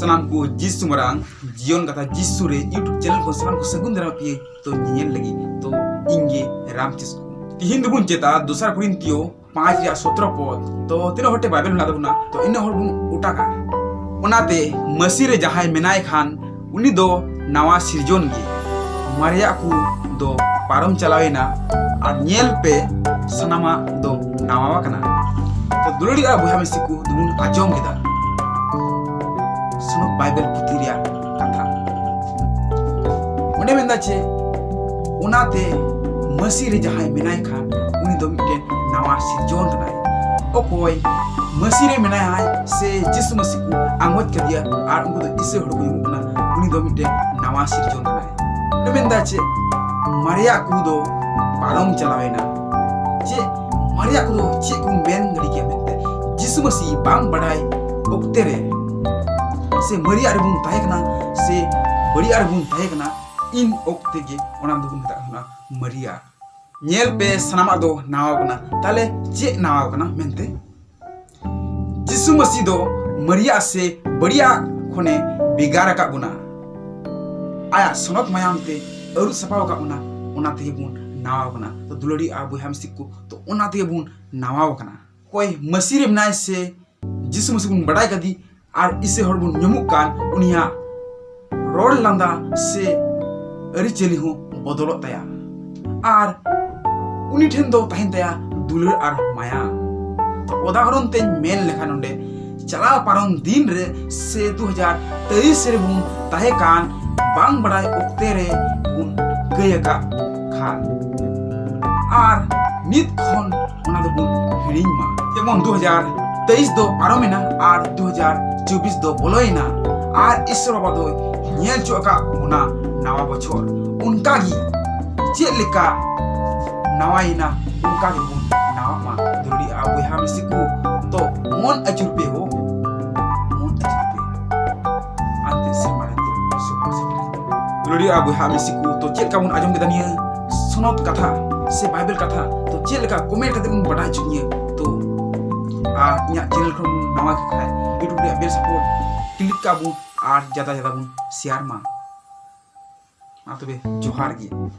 Salam ku Jisu marang Jion kata Jisu re YouTube channel ko salam ku sagun daram pie to nyel lagi to inge ramtis ku tihin dubun ceta dosar Korintio 5 ya 17 pod to tino hote Bible na dabuna to inna hor bun utaka onate masire jahay menai khan uni do nawa sirjon ge maria ku do parom chalawena ar nyel pe sanama do nawa kana to dulodi a buha mesiku dubun ajom kita sunuk Bible putiria kata onde menda che onate masire jahay menai khan uni do miten nawa sirjon kana okoy masire menai hai se Jisu masiku angot ke dia ar ungu do ise hodo yumuna uni do miten nawa sirjon kana onde menda che maria ku do parom chalawena che maria ku do che ku men ngari ke mente Jisu masi bang badai oktere se maria arbun tahekna se bari arbun tahekna in okte ge ona dubun ta maria nyel pe sanama do nawa kana tale che nawa kana mente Jisu masi do maria se baria khone bigara ka guna aya sonot mayam te aru sapaw ka una ona te bun nawa kana to dulodi abu ham sikku to ona te bun nawa kana koy masire mnai se Jisu masi bun badai kadi ar ise hor bun nyamuk kan unia rod landa se ari cheli hu bodolot taya ar uni then do tahin taya dulur ar maya to odahoron te men lekhan onde chala paron din re se 2023 re bun tahe kan bang badai okte re bun gayaka khan ar nit khon ona do bun hiring ma jemon 2023 do paromena ar 2024 do boloina ar isro bado nyel choka una nawa bochor unka gi chet leka nawaina unka gi bun nawa ma duri abu ham siku to mon ajur pe ho mon ajur pe ante semana to supa duri abu ham siku to chet kamun ajom gedania sunot katha se bible katha to chet leka comment kate bun badai chunya to inya channel ko nawa ke khai YouTube re bel support click ka bun ar jada bun share ma tobe johar gi।